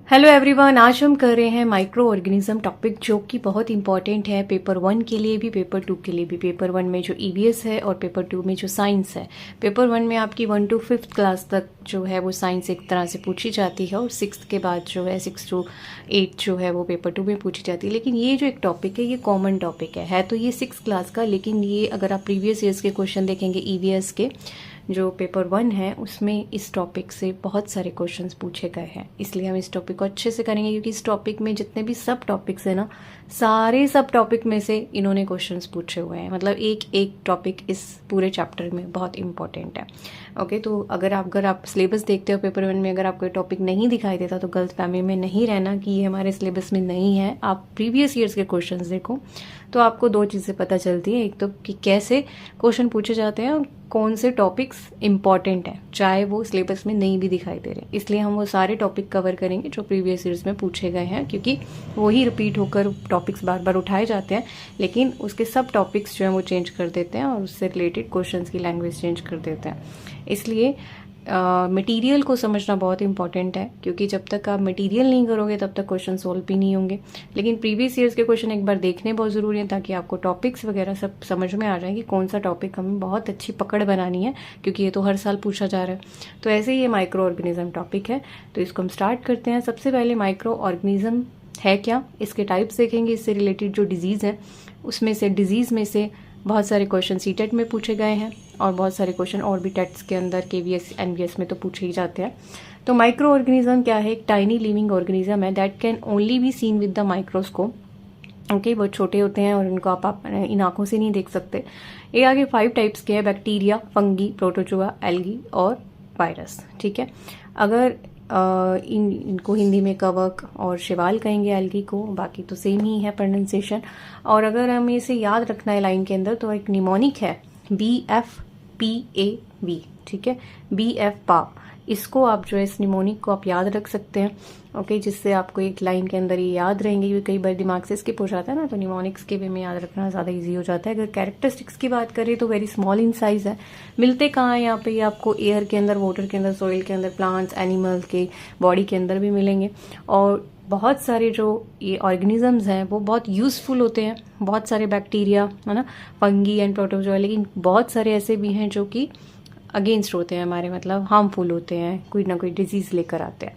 Hello everyone, आज हम कर रहे हैं माइक्रो ऑर्गेनिज्म टॉपिक, जो कि बहुत इंपॉर्टेंट है पेपर 1 के लिए भी, पेपर 2 के लिए भी। पेपर 1 में जो ईवीएस है और पेपर 2 में जो साइंस है। पेपर 1 में आपकी 1 to 5th क्लास तक जो है वो साइंस एक तरह से पूछी जाती है, और 6th के बाद जो है 6 to 8 जो है वो पेपर 2 में पूछी जाती है। लेकिन ये जो एक टॉपिक है ये कॉमन टॉपिक है तो ये 6th क्लास का, लेकिन ये अगर आप प्रीवियस ईयर्स के क्वेश्चन देखेंगे ईवीएस के जो पेपर 1 है उसमें इस टॉपिक से बहुत सारे क्वेश्चंस पूछे गए हैं। इसलिए हम इस टॉपिक को अच्छे से करेंगे, क्योंकि इस टॉपिक में जितने भी सब टॉपिक्स हैं ना, सारे सब टॉपिक में से इन्होंने क्वेश्चंस पूछे हुए हैं। मतलब एक एक टॉपिक इस पूरे चैप्टर में बहुत इंपॉर्टेंट है। ओके, तो अगर आप सिलेबस देखते हो पेपर 1 में, अगर आपको टॉपिक नहीं दिखाई देता तो गलतफहमी में नहीं रहना कि ये हमारे सिलेबस में नहीं है। आप प्रीवियस ईयर्स के क्वेश्चंस देखो तो आपको दो चीज़ें पता चलती है। एक तो कि कैसे क्वेश्चन पूछे जाते हैं और कौन से टॉपिक्स इंपॉर्टेंट हैं, चाहे वो सिलेबस में नहीं भी दिखाई दे रहे। इसलिए हम वो सारे टॉपिक कवर करेंगे जो प्रीवियस ईयर्स में पूछे गए हैं, क्योंकि वही रिपीट होकर टॉपिक्स बार बार उठाए जाते हैं, लेकिन उसके सब टॉपिक्स जो हैं वो चेंज कर देते हैं और उससे रिलेटेड क्वेश्चंस की लैंग्वेज चेंज कर देते हैं। इसलिए मटेरियल को समझना बहुत इंपॉर्टेंट है, क्योंकि जब तक आप मटेरियल नहीं करोगे तब तक क्वेश्चन सॉल्व भी नहीं होंगे। लेकिन प्रीवियस ईयर्स के क्वेश्चन एक बार देखने बहुत ज़रूरी है, ताकि आपको टॉपिक्स वगैरह सब समझ में आ जाए कि कौन सा टॉपिक हमें बहुत अच्छी पकड़ बनानी है, क्योंकि ये तो हर साल पूछा जा रहा है। तो ऐसे ही ये माइक्रो ऑर्गेनिज्म टॉपिक है, तो इसको हम स्टार्ट करते हैं। सबसे पहले माइक्रो ऑर्गेनिज्म है क्या, इसके टाइप्स देखेंगे, इससे रिलेटेड जो डिजीज़ है उसमें से डिजीज़ में से बहुत सारे क्वेश्चन सीटेट में पूछे गए हैं, और बहुत सारे क्वेश्चन और भी टेट्स के अंदर केवीएस एनवीएस में तो पूछे ही जाते हैं। तो माइक्रो ऑर्गेनिज्म क्या है? एक टाइनी लिविंग ऑर्गेनिज्म है that can only be seen with the microscope. Okay, बहुत छोटे होते हैं और इनको आप इन आंखों से नहीं देख सकते। ये आगे 5 टाइप्स के हैं: बैक्टीरिया, फंगी, प्रोटोजोआ, एल्गी और वायरस। ठीक है, अगर इनको हिंदी में कवक और शिवाल कहेंगे एल्गी को, बाकी तो सेम ही है प्रोनाउंसिएशन। और अगर हमें इसे याद रखना है लाइन के अंदर, तो एक निमोनिक है BFPAV। ठीक है, BF पाव, इसको आप जो है इस निमोनिक को आप याद रख सकते हैं। ओके, जिससे आपको एक लाइन के अंदर ये याद रहेंगे, क्योंकि कई बार दिमाग से स्किप हो जाता है ना, तो निमोनिक्स के वे में याद रखना ज़्यादा इजी हो जाता है। अगर कैरेक्टरिस्टिक्स की बात करें तो वेरी स्मॉल इन साइज है। मिलते कहाँ हैं यहाँ पे? ये आपको एयर के अंदर, वाटर के अंदर, सॉइल के अंदर, प्लांट्स, एनिमल्स के बॉडी के अंदर भी मिलेंगे। और बहुत सारे जो ये ऑर्गेनिजम्स हैं वो बहुत यूज़फुल होते हैं। बहुत सारे बैक्टीरिया है ना, फंगी एंड प्रोटोजोआ, लेकिन बहुत सारे ऐसे भी हैं जो कि अगेंस्ट होते हैं हमारे, मतलब हार्मफुल होते हैं, कोई ना कोई डिजीज़ लेकर आते हैं।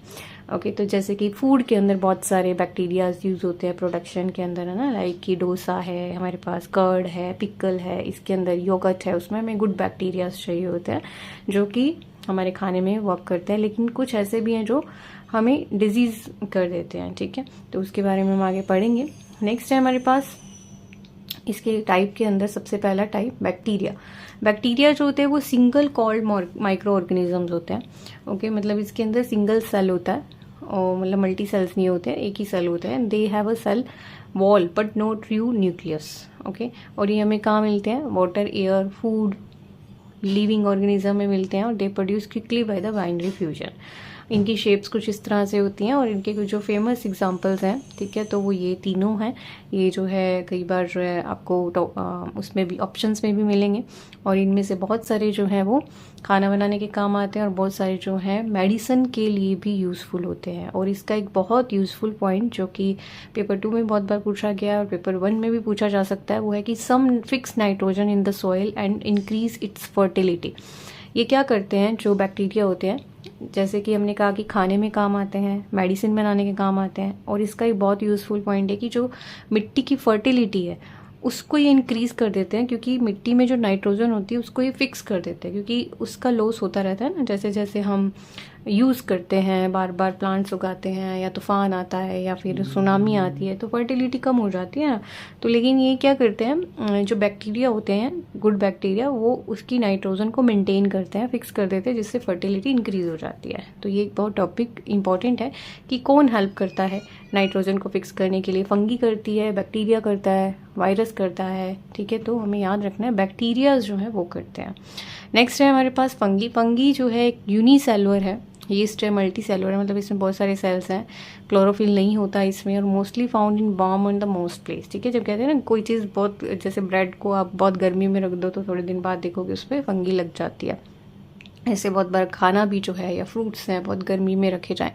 ओके, तो जैसे कि फूड के अंदर बहुत सारे बैक्टीरियाज यूज़ होते हैं प्रोडक्शन के अंदर, है ना, लाइक कि डोसा है हमारे पास, कर्ड है, पिकल है, इसके अंदर योगर्ट है, उसमें हमें गुड बैक्टीरियाज चाहिए होते हैं जो कि हमारे खाने में वर्क करते हैं। लेकिन कुछ ऐसे भी हैं जो हमें डिजीज़ कर देते हैं। ठीक है, तो उसके बारे में हम आगे पढ़ेंगे। नेक्स्ट है हमारे पास इसके टाइप के अंदर सबसे पहला टाइप बैक्टीरिया। बैक्टीरिया जो होते हैं वो सिंगल कॉल्ड माइक्रो ऑर्गेनिजम्स होते हैं। ओके, मतलब इसके अंदर सिंगल सेल होता है, और मतलब मल्टी सेल्स नहीं होते हैं, एक ही सेल होता है। They have a cell wall but no true nucleus. Okay, और ये हमें कहाँ मिलते हैं? Water, air, food, living organism में मिलते हैं, और दे produce quickly by the binary fusion. इनकी शेप्स कुछ इस तरह से होती हैं, और इनके कुछ जो फेमस एग्जांपल्स हैं, ठीक है, तो वो ये तीनों हैं। ये जो है कई बार जो है आपको उसमें भी ऑप्शंस में भी मिलेंगे, और इनमें से बहुत सारे जो हैं वो खाना बनाने के काम आते हैं, और बहुत सारे जो हैं मेडिसिन के लिए भी यूज़फुल होते हैं। और इसका एक बहुत यूज़फुल पॉइंट जो कि पेपर 2 में बहुत बार पूछा गया है और पेपर 1 में भी पूछा जा सकता है, वो है कि some fix nitrogen in the soil and increase its fertility. ये क्या करते हैं जो बैक्टीरिया होते हैं, जैसे कि हमने कहा कि खाने में काम आते हैं, मेडिसिन बनाने के काम आते हैं, और इसका एक बहुत यूज़फुल पॉइंट है कि जो मिट्टी की फर्टिलिटी है उसको ये इंक्रीज़ कर देते हैं, क्योंकि मिट्टी में जो नाइट्रोजन होती है उसको ये फिक्स कर देते हैं, क्योंकि उसका लॉस होता रहता है ना, जैसे जैसे हम यूज़ करते हैं, बार बार प्लांट्स उगाते हैं, या तूफान आता है या फिर सुनामी आती है, तो फर्टिलिटी कम हो जाती है ना। तो लेकिन ये क्या करते हैं, जो बैक्टीरिया होते हैं, गुड बैक्टीरिया, वो उसकी नाइट्रोजन को मेंटेन करते हैं, फिक्स कर देते हैं, जिससे फर्टिलिटी इंक्रीज़ हो जाती है। तो ये एक बहुत टॉपिक इंपॉर्टेंट है कि कौन हेल्प करता है नाइट्रोजन को फिक्स करने के लिए। फंगी करती है, बैक्टीरिया करता है, वायरस करता है। ठीक है, तो हमें याद रखना है बैक्टीरियाज जो है वो करते हैं। नेक्स्ट है हमारे पास फंगी। फंगी जो है एक यूनिसेलुलर है, यीस्ट है, मल्टी सेलुलर है, मतलब इसमें बहुत सारे सेल्स हैं, क्लोरोफिल नहीं होता इसमें, और mostly found in warm on the most place. ठीक है, जब कहते हैं ना कोई चीज़ बहुत, जैसे ब्रेड को आप बहुत गर्मी में रख दो तो थोड़े दिन बाद देखोगे उस पर फंगी लग जाती है। ऐसे बहुत बार खाना भी जो है या फ्रूट्स हैं बहुत गर्मी में रखे जाएं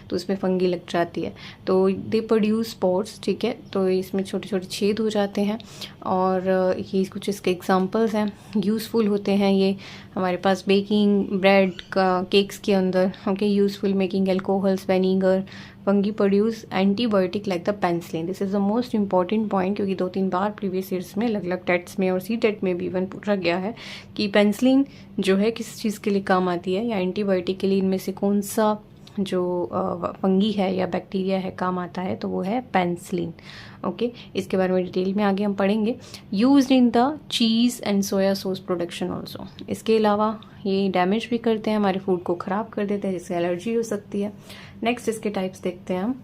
तो उसमें फंगी लग जाती है, तो दे प्रोड्यूस स्पोर्स, ठीक है। तो इसमें छोटे छोटे छेद हो जाते हैं और ये कुछ इसके एग्जांपल्स हैं। यूज़फुल होते हैं ये हमारे पास बेकिंग ब्रेड का केक्स के अंदर, okay. Useful making alcohols vinegar. Fungi produce antibiotic like the penicillin. This is the most important point, क्योंकि 2-3 बार प्रीवियस ईयर्स में अलग अलग टेट्स में और सी टेट में भी इवन पूछा गया है कि पेंसिलिन जो है किस चीज़ के लिए काम आती है या एंटीबायोटिक के लिए इनमें से कौन सा जो फंगी है या बैक्टीरिया है काम आता है, तो वो है पेंसिलिन, ओके। इसके बारे में डिटेल में आगे हम पढ़ेंगे। Used in the cheese and soya sauce production also. इसके अलावा ये डैमेज भी करते हैं, हमारे फूड को ख़राब कर देते हैं, जिससे एलर्जी हो सकती है। नेक्स्ट इसके टाइप्स देखते हैं हम।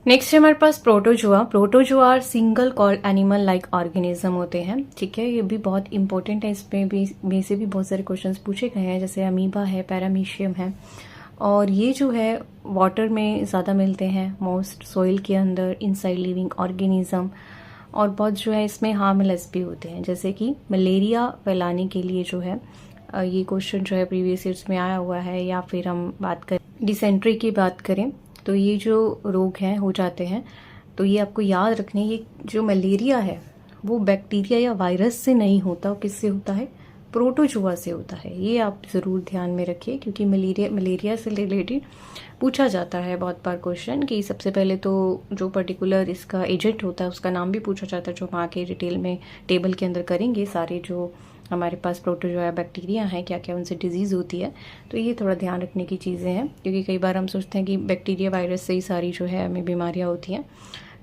नेक्स्ट है हमारे पास protozoa. Protozoa are single celled animal like organism होते हैं, ठीक है। ये भी बहुत इंपॉर्टेंट है, इसमें भी में से भी बहुत सारे क्वेश्चंस पूछे गए हैं, जैसे अमीबा है, पैरामीशियम है, और ये जो है वाटर में ज़्यादा मिलते हैं, मोस्ट सॉइल के अंदर, इनसाइड लिविंग ऑर्गेनिज्म, और बहुत जो है इसमें हार्मलेस भी होते हैं, जैसे कि मलेरिया फैलाने के लिए जो है ये क्वेश्चन जो है प्रीवियस ईयर्स में आया हुआ है। या फिर हम बात करें डिसेंट्री की बात करें तो ये जो रोग हैं हो जाते हैं, तो ये आपको याद रखने, ये जो मलेरिया है वो बैक्टीरिया या वायरस से नहीं होता, वो किससे होता है, प्रोटोजोआ से होता है। ये आप ज़रूर ध्यान में रखिए, क्योंकि मलेरिया से रिलेटेड पूछा जाता है बहुत बार क्वेश्चन कि सबसे पहले तो जो पर्टिकुलर इसका एजेंट होता है उसका नाम भी पूछा जाता है, जो हम आके डिटेल में टेबल के अंदर करेंगे, सारे जो हमारे पास प्रोटोजोआ बैक्टीरिया हैं क्या क्या उनसे डिजीज़ होती है। तो ये थोड़ा ध्यान रखने की चीज़ें हैं, क्योंकि कई बार हम सोचते हैं कि बैक्टीरिया वायरस से ही सारी जो है हमें बीमारियाँ होती हैं।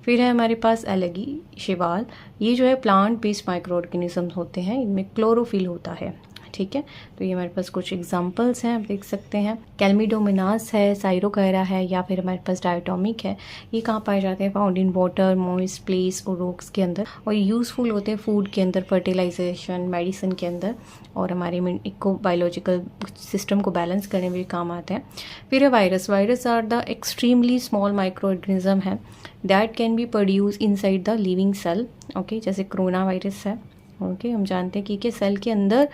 फिर है हमारे पास एलगी, शैवाल। ये जो है प्लांट बेस्ड माइक्रो ऑर्गेनिज्म होते हैं, इनमें क्लोरोफिल होता है, ठीक है। तो ये हमारे पास कुछ एग्जांपल्स हैं, आप देख सकते हैं। कैल्मिडोमोनास है, साइरोकायरा है, या फिर हमारे पास डायटोमिक है। ये कहाँ पाए जाते हैं, found in water, moist place और रॉक्स के अंदर, और ये यूज़फुल होते हैं फूड के अंदर, फर्टिलाइजेशन, मेडिसिन के अंदर, और हमारे इको बायोलॉजिकल सिस्टम को बैलेंस करने में भी काम आते हैं। फिर है virus. Virus are the extremely small micro organism है that can be produce inside the living cell, okay. जैसे कोरोना वायरस है, ओके। हम जानते हैं कि सेल के अंदर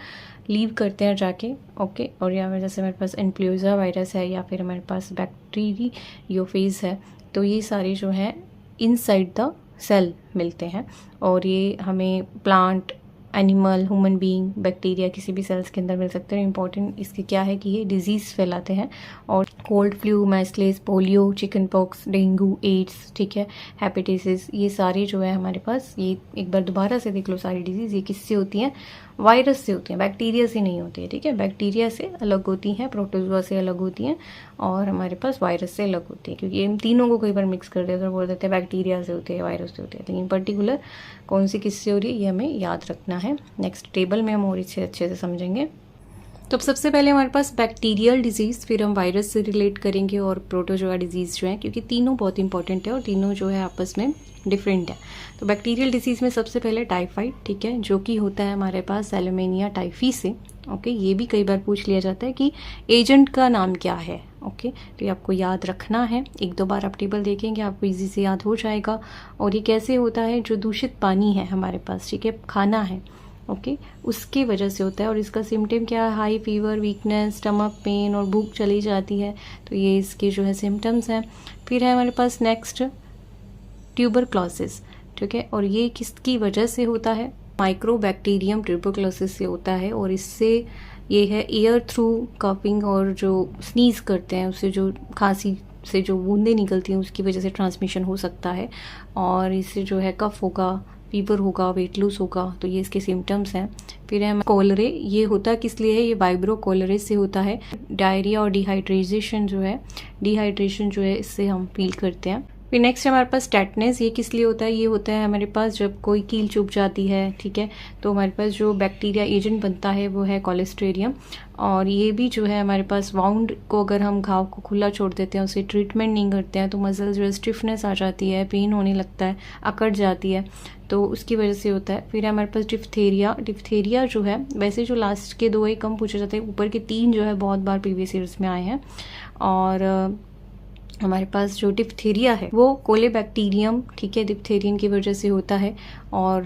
लीव करते हैं जाके, ओके। और या फिर जैसे हमारे पास इन्फ्लुएंजा वायरस है, या फिर हमारे पास बैक्टीरियोफेज है, तो ये सारे जो हैं इनसाइड द सेल मिलते हैं, और ये हमें plant, animal, human being, bacteria किसी भी सेल्स के अंदर मिल सकते हैं। इंपॉर्टेंट इसके क्या है कि ये डिजीज़ फैलाते हैं, और cold flu, measles, polio, chicken pox, dengue, AIDS, ठीक है, हेपेटाइटिस, ये सारे जो है हमारे पास, ये एक बार दोबारा से देख लो, सारी डिजीज़ ये किससे होती हैं, वायरस से होती हैं, बैक्टीरिया से नहीं होती है, ठीक है। बैक्टीरिया से अलग होती हैं, प्रोटोजोआ से अलग होती हैं, और हमारे पास वायरस से अलग होती है, क्योंकि इन तीनों को कई बार मिक्स कर देते हैं, बोल देते हैं बैक्टीरिया से होती है, वायरस से होती है, लेकिन पर्टिकुलर कौन सी किससे हो रही है ये हमें याद रखना है। नेक्स्ट टेबल में हम और अच्छे से समझेंगे। तो अब सबसे पहले हमारे पास बैक्टीरियल डिजीज़, फिर हम वायरस से रिलेट करेंगे, और प्रोटोजोआ डिजीज़ जो है, क्योंकि तीनों बहुत इंपॉर्टेंट है और तीनों जो है आपस में डिफरेंट है। तो बैक्टीरियल डिजीज़ में सबसे पहले टाइफाइड, ठीक है, जो कि होता है हमारे पास सैलमोनिया टाइफी से, ओके। ये भी कई बार पूछ लिया जाता है कि एजेंट का नाम क्या है, ओके। तो ये आपको याद रखना है, 1-2 बार आप टेबल देखेंगे आपको इजी से याद हो जाएगा। और ये कैसे होता है, जो दूषित पानी है हमारे पास, ठीक है, खाना है, ओके, उसकी वजह से होता है। और इसका सिम्टम क्या है, high fever, weakness, stomach pain और भूख चली जाती है, तो ये इसके जो है सिम्टम्स हैं। फिर है हमारे पास नेक्स्ट ट्यूबरक्लोसिस, ठीक है, और ये किसकी वजह से होता है, माइक्रोबैक्टीरियम ट्यूबरक्लोसिस से होता है, और इससे ये है एयर थ्रू कफिंग, और जो स्नीज करते हैं उससे जो खांसी से जो बूंदें निकलती हैं उसकी वजह से ट्रांसमिशन हो सकता है, और इससे जो है कफ होगा, फीवर होगा, वेट लूज होगा, तो ये इसके सिम्टम्स हैं। फिर है कोलरे, ये होता किस लिए है, ये वाइब्रो कोलरे से होता है। डायरिया और डिहाइड्रेशन जो है, डिहाइड्रेशन जो है इससे हम फील करते हैं। फिर नेक्स्ट हमारे पास टेटनेस, ये किस लिए होता है, ये होता है हमारे पास जब कोई कील चुभ जाती है, ठीक है, तो हमारे पास जो बैक्टीरिया एजेंट बनता है वो है कोलेस्ट्रेडियम, और ये भी जो है हमारे पास वाउंड को, अगर हम घाव को खुला छोड़ देते हैं, उसे ट्रीटमेंट नहीं करते हैं, तो मसल जो है स्टिफनेस आ जाती है, पेन होने लगता है, अकड़ जाती है, तो उसकी वजह से होता है। फिर हमारे पास डिफ्थेरिया, डिफ्थेरिया जो है, वैसे जो लास्ट के 2 ही कम पूछे जाते हैं, ऊपर के 3 जो है बहुत बार प्रीवियस ईयर्स में आए हैं, और हमारे पास जो डिप्थीरिया है वो कोलेबैक्टीरियम, ठीक है, डिप्थेरियन की वजह से होता है। और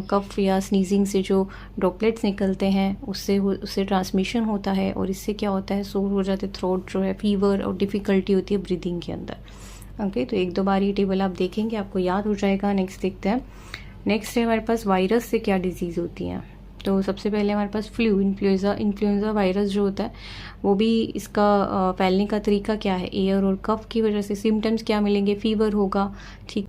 कफ या स्नीजिंग से जो ड्रॉपलेट्स निकलते हैं उससे ट्रांसमिशन होता है, और इससे क्या होता है, सोर हो जाते, थ्रोट जो है, फीवर और डिफ़िकल्टी होती है ब्रीदिंग के अंदर। ओके, तो 1-2 बार ये टेबल आप देखेंगे, आपको याद हो जाएगा। नेक्स्ट देखते हैं। नेक्स्ट है हमारे पास वायरस से क्या डिजीज़ होती हैं। तो सबसे पहले हमारे पास इन्फ्लुएंजा वायरस जो होता है वो भी, इसका फैलने का तरीका क्या है, एयर और कफ की वजह से। सिम्टम्स क्या मिलेंगे, फीवर होगा, ठीक,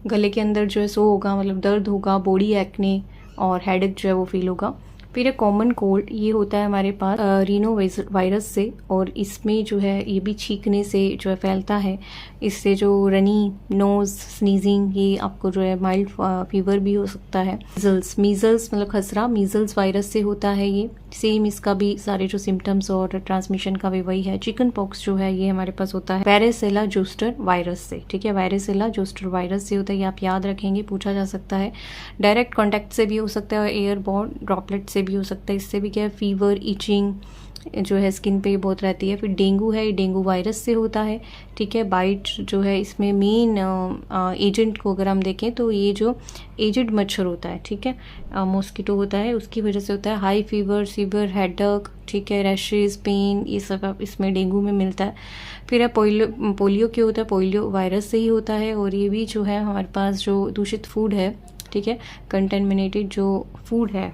गले के अंदर जो है सो होगा, मतलब दर्द होगा, बॉडी एक्ने और हेडेक जो है वो फील होगा। फिर है कॉमन कोल्ड, ये होता है हमारे पास रीनो वायरस से, और इसमें जो है ये भी छींकने से जो है फैलता है। इससे जो रनी नोज, स्नीजिंग, ये आपको जो है माइल्ड फीवर भी हो सकता है। मीजल्स मतलब खसरा, मीजल्स वायरस से होता है ये, सेम इसका भी सारे जो सिम्टम्स और ट्रांसमिशन का भी वही है। चिकन पॉक्स जो है ये हमारे पास होता है वारेसिला जोस्टर वायरस से, ठीक है, वारेसिला जोस्टर वायरस से होता है, ये आप याद रखेंगे, पूछा जा सकता है। डायरेक्ट कॉन्टैक्ट से भी हो सकता है और एयरबॉर्न ड्रॉपलेट से भी हो सकता है। इससे भी क्या है, फीवर, इचिंग जो है स्किन पे बहुत रहती है। फिर डेंगू है, ये डेंगू वायरस से होता है, ठीक है। बाइट जो है, इसमें मेन एजेंट को अगर हम देखें तो ये जो एजेंट मच्छर होता है, ठीक है, मॉस्किटो होता है, उसकी वजह से होता है। हाई फीवर, सीवियर हेडेक, ठीक है, रैशेज, पेन, ये सब इसमें डेंगू में मिलता है। फिर है पोलियो क्यों होता है, पोलियो वायरस से ही होता है, और ये भी जो है हमारे पास जो दूषित फूड है, ठीक है, कंटेमिनेटेड जो फूड है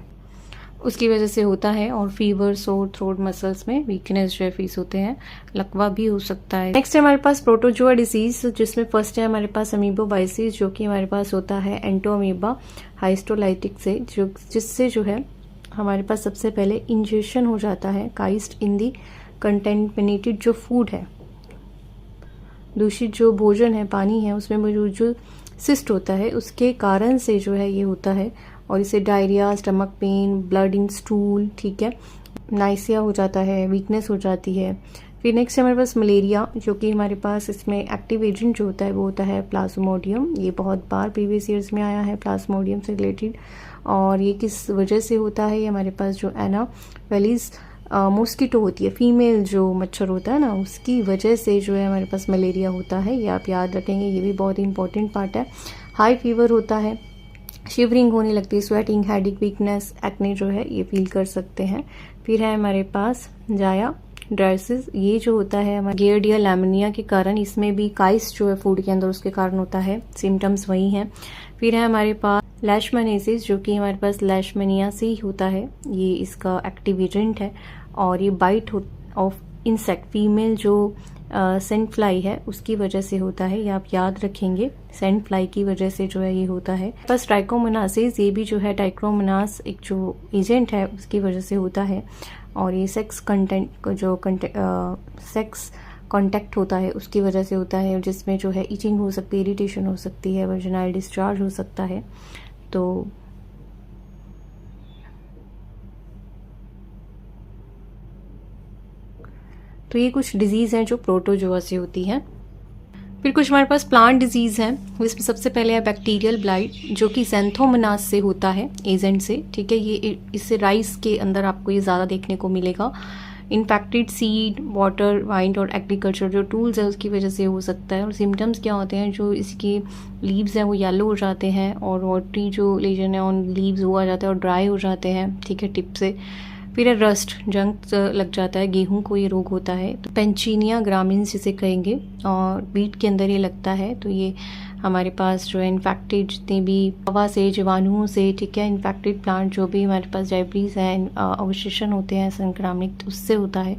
उसकी वजह से होता है। और फीवर, सोर थ्रोट, मसल्स में वीकनेस जो है फीस होते हैं, लकवा भी हो सकता है। नेक्स्ट है हमारे पास प्रोटोजोआ डिसीज, जिसमें फर्स्ट है हमारे पास अमीबोबाइसिस, जो कि हमारे पास होता है एंटोअमीबा हाइस्टोलाइटिक से, जिससे जो है हमारे पास सबसे पहले इंजेक्शन हो जाता है काइस्ट इन दी कंटेमिनेटेड जो फूड है, दूषित जो भोजन है, पानी है, उसमें मौजूद जो सिस्ट होता है, उसके कारण से जो है ये होता है। और इसे diarrhoea, stomach pain, blood in stool, ठीक है, नाइसिया हो जाता है, वीकनेस हो जाती है। फिर नेक्स्ट है हमारे पास मलेरिया, जो कि हमारे पास इसमें एक्टिव एजेंट जो होता है वो होता है प्लाज्मोडियम। ये बहुत बार प्रीवियस ईयर्स में आया है प्लाज्मोडियम से रिलेटेड। और ये किस वजह से होता है, ये हमारे पास जो एनाफेलिस मॉस्किटो होती है, फीमेल जो मच्छर होता है ना, उसकी वजह से जो है हमारे पास मलेरिया होता है, ये आप याद रखेंगे, ये भी बहुत इंपॉर्टेंट पार्ट है। हाई फीवर होता है, शिवरिंग होने लगती है, स्वेटिंग, हेडेक, वीकनेस, एक्ने जो है ये फील कर सकते हैं। फिर है हमारे पास जाया ड्राइसिस, ये जो होता है हमारे गियर्डिया लैमिनिया के कारण, इसमें भी काइस्ट जो है फूड के अंदर उसके कारण होता है, सिम्टम्स वही हैं। फिर है हमारे पास लेशमैनियासिस, जो कि हमारे पास लेशमैनिया से ही होता है, ये इसका एक्टिव एजेंट है। और ये बाइट ऑफ इंसेक्ट, फीमेल जो सेंट फ्लाई है उसकी वजह से होता है, ये आप याद रखेंगे, सेंट फ्लाई की वजह से जो है ये होता है। बस ट्राइकोमोनासिस, ये भी जो है ट्राइकोमोनास एक जो एजेंट है उसकी वजह से होता है। और ये सेक्स कॉन्टैक्ट होता है उसकी वजह से होता है, जिसमें जो है इचिंग हो सकती है, इरिटेशन हो सकती है, वैजिनल डिस्चार्ज हो सकता है। तो ये कुछ डिजीज हैं जो प्रोटोजोआ से होती हैं। फिर कुछ हमारे पास प्लांट डिजीज हैं, जिसमें सबसे पहले है बैक्टीरियल ब्लाइट, जो कि ज़ैंथोमोनास से होता है, एजेंट से, ठीक है। ये इससे राइस के अंदर आपको ये ज़्यादा देखने को मिलेगा। इन्फेक्टेड सीड, वाटर, वाइंड और एग्रीकल्चर जो टूल्स है उसकी वजह से हो सकता है। और सिम्टम्स क्या होते हैं, जो इसकी लीव्स हैं वो येलो हो जाते हैं, और वाटरी जो लेजन है ऑन लीव्स वो आ जाता है और ड्राई हो जाते हैं, ठीक है, टिप से। फिर है रस्ट, जंग लग जाता है, गेहूं को ये रोग होता है, तो पेंचिनिया ग्रामीन्स जिसे कहेंगे, और बीट के अंदर ये लगता है। तो ये हमारे पास जो है इन्फेक्टेड जितने भी हवा से, जीवाणुओं से, ठीक है, इन्फेक्टेड प्लांट जो भी हमारे पास डायबिटीज हैं, अवशेषण होते हैं संक्रामक, उससे होता है।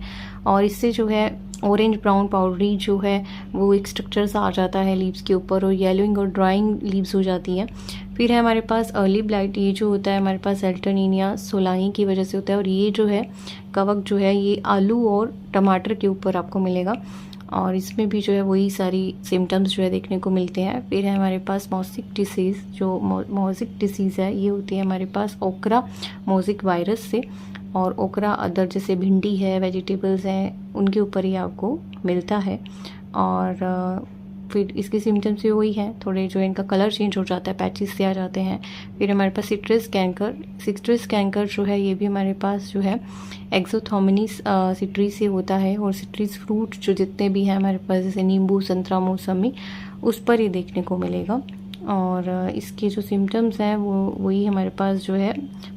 और इससे जो है ऑरेंज ब्राउन पाउडरी जो है वो एक स्ट्रक्चर सा आ जाता है लीव्स के ऊपर, और येलोइंग और ड्राइंग लीव्स हो जाती हैं। फिर है हमारे पास अर्ली ब्लाइट, ये जो होता है हमारे पास एल्टरनीनिया सोलानी की वजह से होता है, और ये जो है कवक जो है ये आलू और टमाटर के ऊपर आपको मिलेगा, और इसमें भी जो है वही सारी सिम्टम्स जो है देखने को मिलते हैं। फिर है हमारे पास मोज़ेक डिसीज़, जो मोज़ेक डिसीज़ है ये होती है हमारे पास ओकरा मोज़ेक वायरस से, और ओकरा अदर जैसे भिंडी है, वेजिटेबल्स हैं, उनके ऊपर ही आपको मिलता है। और फिर इसके सिम्टम्स भी वही हैं, थोड़े जो इनका कलर चेंज हो जाता है, पैचेस से आ जाते हैं। फिर हमारे पास सिट्रस कैंकर जो है ये भी हमारे पास जो है एक्सोथर्मिस सिट्री से होता है, और सिट्रिस फ्रूट जो जितने भी हैं हमारे पास जैसे नींबू, संतरा, मौसमी, उस पर ये देखने को मिलेगा। और इसके जो सिम्टम्स हैं वो वही हमारे पास जो है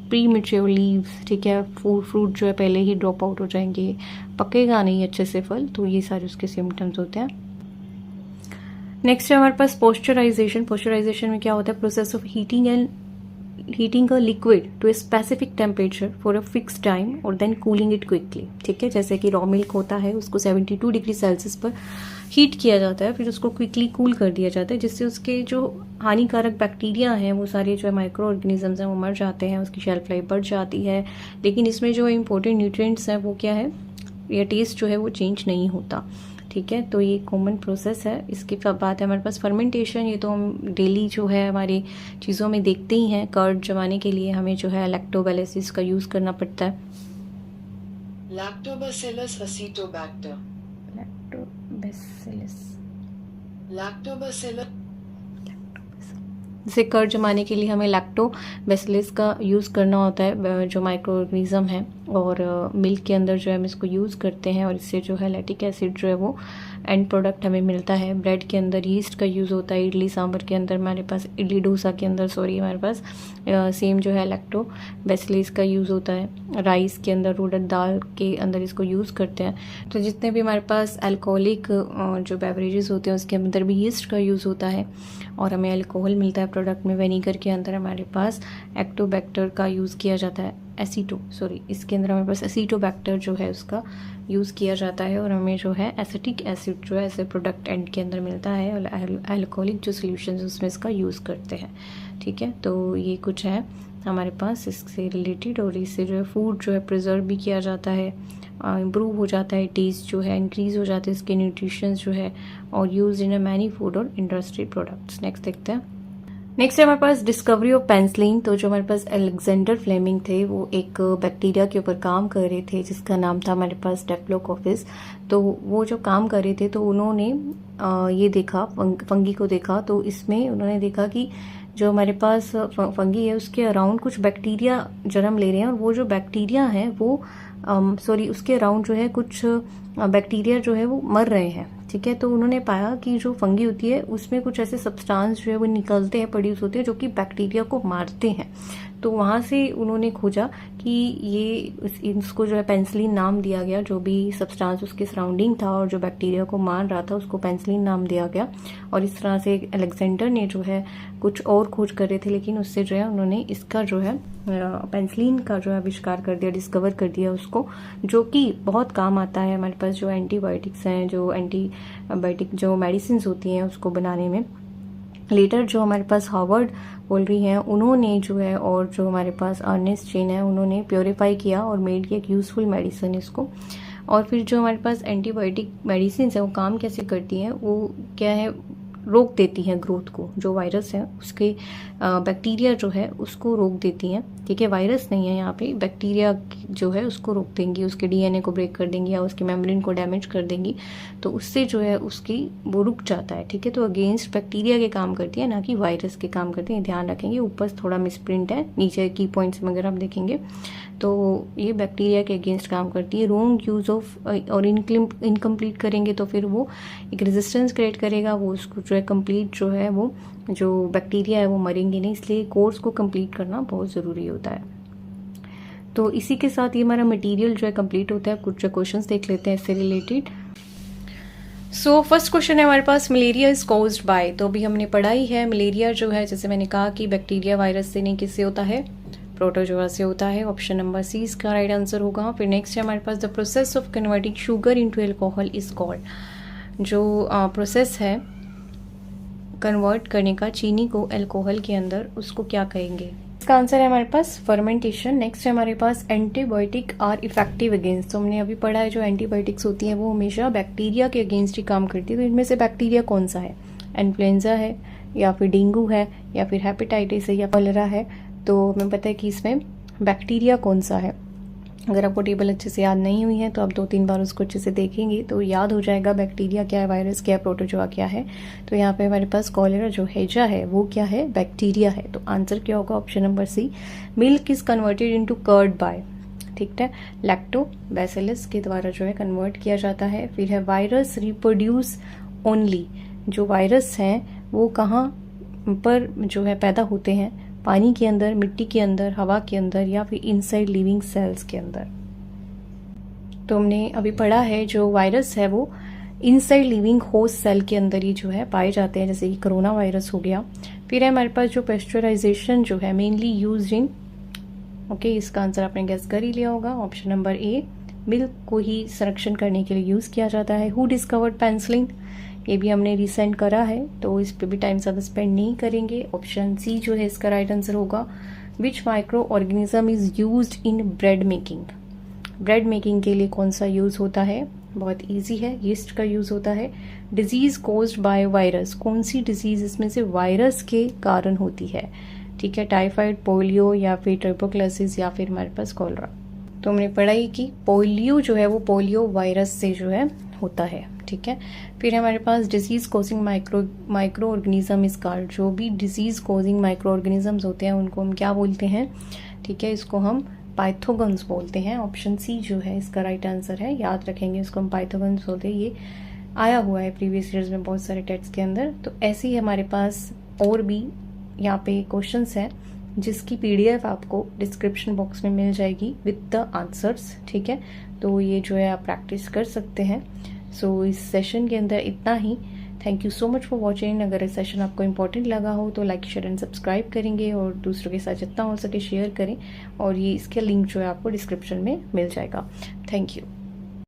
प्री मैच्योर लीव्स, ठीक है, फ्रूट जो है पहले ही ड्रॉप आउट हो जाएंगे, पकेगा नहीं अच्छे से फल, तो ये सारे उसके सिम्टम्स होते हैं। नेक्स्ट है हमारे पास पॉस्चराइजेशन में क्या होता है, process of heating a liquid to a specific temperature for a fix time और देन कूलिंग इट क्विकली, ठीक है। जैसे कि रॉ मिल्क होता है, उसको 72 डिग्री सेल्सियस पर हीट किया जाता है, फिर उसको क्विकली कूल कर दिया जाता है, जिससे उसके जो हानिकारक बैक्टीरिया हैं वो सारे जो है माइक्रो ऑर्गेनिजम्स हैं वो मर जाते हैं, उसकी शेल्फ लाइफ बढ़ जाती है। लेकिन इसमें जो इम्पोर्टेंट न्यूट्रिएंट्स हैं वो क्या है, या टेस्ट जो है वो चेंज नहीं होता, ठीक है। तो ये कॉमन प्रोसेस है। इसके बाद है हमारे पास फर्मेंटेशन, ये तो हम डेली जो है हमारी चीज़ों में देखते ही हैं। कर्ड जमाने के लिए हमें जो है लैक्टोबैसिलस का यूज़ करना पड़ता है। लैक्टोबैसिलस असीटोबैक्टर, लैक्टोबैसिलस जैसे कर्ड जमाने के लिए हमें लैक्टोबैसिलस का यूज़ करना होता है, जो माइक्रो ऑर्गेनिज्म है, और मिल्क के अंदर जो है हम इसको यूज़ करते हैं, और इससे जो है लैक्टिक एसिड जो है वो एंड प्रोडक्ट हमें मिलता है। ब्रेड के अंदर यीस्ट का यूज़ होता है, इडली सांभर के अंदर हमारे पास, इडली डोसा के अंदर हमारे पास सेम जो है लैक्टोबैसिलस का यूज़ होता है। राइस के अंदर, उड़द दाल के अंदर इसको यूज़ करते हैं। तो जितने भी हमारे पास अल्कोहलिक जो बेवरेजेस होते हैं उसके अंदर भी यीस्ट का यूज़ होता है, और हमें अल्कोहल मिलता है प्रोडक्ट में। विनीगर के अंदर हमारे पास एक्टोबैक्टर का यूज़ किया जाता है, इसके अंदर हमारे पास एसीटोबैक्टर जो है उसका यूज़ किया जाता है, और हमें जो है एसिटिक एसिड जो है ऐसे प्रोडक्ट एंड के अंदर मिलता है, और अल्कोहलिक जो सोल्यूशंस उसमें इसका यूज़ करते हैं, ठीक है। तो ये कुछ है हमारे पास इससे रिलेटेड, और इससे जो है फूड जो है प्रिजर्व भी किया जाता है, इम्प्रूव हो जाता है, टेस्ट जो है इंक्रीज़ हो जाते हैं इसके न्यूट्रिशंस जो है, और use in a many food और इंडस्ट्री प्रोडक्ट्स। नेक्स्ट देखते हैं। नेक्स्ट है हमारे पास डिस्कवरी ऑफ पेंसिलिन। तो जो हमारे पास अलेक्जेंडर फ्लेमिंग थे वो एक बैक्टीरिया के ऊपर काम कर रहे थे जिसका नाम था हमारे पास स्टेफिलोकोकस। तो वो जो काम कर रहे थे तो उन्होंने ये देखा, फंगी को देखा, तो इसमें उन्होंने देखा कि जो हमारे पास फंगी है उसके अराउंड कुछ बैक्टीरिया जन्म ले रहे हैं, और वो जो बैक्टीरिया हैं वो उसके अराउंड जो है कुछ बैक्टीरिया जो है वो मर रहे हैं, ठीक है। तो उन्होंने पाया कि जो फंगी होती है उसमें कुछ ऐसे सब्सटेंस जो है वो निकलते हैं, प्रोड्यूस होते हैं, जो कि बैक्टीरिया को मारते हैं। तो वहाँ से उन्होंने खोजा कि ये इसको जो है पेंसिलिन नाम दिया गया, जो भी सब्सटेंस उसके सराउंडिंग था और जो बैक्टीरिया को मार रहा था उसको पेंसिलिन नाम दिया गया। और इस तरह से अलेक्जेंडर ने जो है कुछ और खोज कर रहे थे, लेकिन उससे जो है उन्होंने इसका जो है पेंसिलिन का जो है आविष्कार कर दिया, डिस्कवर कर दिया उसको, जो कि बहुत काम आता है हमारे पास जो एंटीबायोटिक्स हैं, जो एंटीबायोटिक जो मेडिसिन होती हैं उसको बनाने में। लेटर जो हमारे पास हार्वर्ड बोल रही हैं उन्होंने जो है, और जो हमारे पास अर्नेस्ट चेन है उन्होंने प्योरीफाई किया और मेड किया एक यूजफुल मेडिसिन इसको। और फिर जो हमारे पास एंटीबायोटिक मेडिसिन है वो काम कैसे करती हैं, वो क्या है, रोक देती हैं ग्रोथ को, जो वायरस है उसके बैक्टीरिया जो है उसको रोक देती हैं, ठीक है। वायरस नहीं है यहाँ पे, बैक्टीरिया जो है उसको रोक देंगी, उसके डीएनए को ब्रेक कर देंगी या उसके मेम्ब्रेन को डैमेज कर देंगी, तो उससे जो है उसकी वो रुक जाता है, ठीक है। तो अगेंस्ट बैक्टीरिया के काम करती है, ना कि वायरस के काम करती है, ध्यान रखेंगे। ऊपर थोड़ा मिसप्रिंट है, नीचे की पॉइंट्स में अगर आप देखेंगे तो ये बैक्टीरिया के अगेंस्ट काम करती है। रॉन्ग यूज ऑफ और इनकम्प्लीट करेंगे तो फिर वो एक रेजिस्टेंस क्रिएट करेगा, वो उसको जो है कंप्लीट जो है वो जो बैक्टीरिया है वो मरेंगे नहीं, इसलिए कोर्स को कंप्लीट करना बहुत ज़रूरी होता है। तो इसी के साथ ये हमारा मटेरियल जो है कंप्लीट होता है। कुछ क्वेश्चंस देख लेते हैं इससे रिलेटेड। सो फर्स्ट क्वेश्चन है हमारे पास, मलेरिया इज कॉज्ड बाय। तो अभी हमने पढ़ा ही है, मलेरिया जो है जैसे मैंने कहा कि बैक्टीरिया वायरस से नहीं, किससे होता है, प्रोटोजोआ से होता है। ऑप्शन नंबर सी इसका राइट आंसर होगा। फिर नेक्स्ट है हमारे पास, the process of converting sugar into alcohol is called. जो प्रोसेस है कन्वर्ट करने का चीनी को अल्कोहल के अंदर, उसको क्या कहेंगे। इसका आंसर है हमारे पास फर्मेंटेशन। नेक्स्ट है हमारे पास, एंटीबायोटिक आर इफेक्टिव अगेंस्ट। तो हमने अभी पढ़ा है जो एंटीबायोटिक्स होती हैं वो हमेशा बैक्टीरिया के अगेंस्ट ही काम करती है। तो इनमें से बैक्टीरिया कौन सा है, इन्फ्लुएंजा है या फिर डेंगू है या फिर हेपेटाइटिस है या कॉलेरा है। तो हमें पता है कि इसमें बैक्टीरिया कौन सा है, अगर आपको टेबल अच्छे से याद नहीं हुई है तो आप 2-3 बार उसको अच्छे से देखेंगे तो याद हो जाएगा बैक्टीरिया क्या है, वायरस क्या है, प्रोटोजोआ क्या है। तो यहाँ पे हमारे पास कॉलेरा जो हैजा है वो क्या है, बैक्टीरिया है। तो आंसर क्या होगा, option number C. Milk is converted into curd by, ठीक है, लैक्टोबैसिलस के द्वारा जो है कन्वर्ट किया जाता है। फिर है वायरस रिप्रोड्यूस ओनली, जो वायरस हैं वो कहाँ पर जो है पैदा होते हैं, पानी के अंदर, मिट्टी के अंदर, हवा के अंदर, या फिर इनसाइड लिविंग सेल्स के अंदर। तो हमने अभी पढ़ा है जो वायरस है वो इनसाइड लिविंग होस्ट सेल के अंदर ही जो है पाए जाते हैं, जैसे कि कोरोना वायरस हो गया। फिर है हमारे पास जो पेस्चराइजेशन जो है मेनली यूज्ड इन, ओके, इसका आंसर आपने गेस कर ही लिया होगा, ऑप्शन नंबर ए। मिल्क को ही संरक्षण करने के लिए यूज किया जाता है। हु डिस्कवर्ड पेनिसिलिन, ये भी हमने रिसेंट करा है तो इस पे भी टाइम ज़्यादा स्पेंड नहीं करेंगे। ऑप्शन सी जो है इसका राइट आंसर होगा। Which micro organism is used in bread making, bread making के लिए कौन सा यूज होता है, बहुत इजी है, यीस्ट का यूज होता है। डिजीज कोज्ड बाय वायरस, कौन सी डिजीज इसमें से वायरस के कारण होती है, ठीक है, टाइफाइड, पोलियो, या फिर ट्यूबरकुलोसिस, या फिर हमारे पास कॉलरा। तो हमने पढ़ाई कि पोलियो जो है वो पोलियो वायरस से जो है होता है, ठीक है। फिर हमारे पास disease causing micro organism is called, जो भी डिजीज कोजिंग माइक्रो ऑर्गेनिजम्स होते हैं उनको हम क्या बोलते हैं, ठीक है, इसको हम पाइथोगन्स बोलते हैं। ऑप्शन सी जो है इसका राइट आंसर है, याद रखेंगे इसको हम पाइथोगन्स बोलते हैं। ये आया हुआ है प्रीवियस ईयर्स में बहुत सारे टेस्ट के अंदर। तो ऐसे ही हमारे पास और भी यहाँ पे क्वेश्चंस हैं जिसकी PDF आपको डिस्क्रिप्शन बॉक्स में मिल जाएगी विद द आंसर्स, ठीक है। तो ये जो है आप प्रैक्टिस कर सकते हैं। सो इस सेशन के अंदर इतना ही। Thank you so much for watching. अगर इस सेशन आपको इम्पोर्टेंट लगा हो तो लाइक, शेयर एंड सब्सक्राइब करेंगे और दूसरों के साथ जितना हो सके शेयर करें। और ये इसका लिंक जो है आपको डिस्क्रिप्शन में मिल जाएगा। Thank you.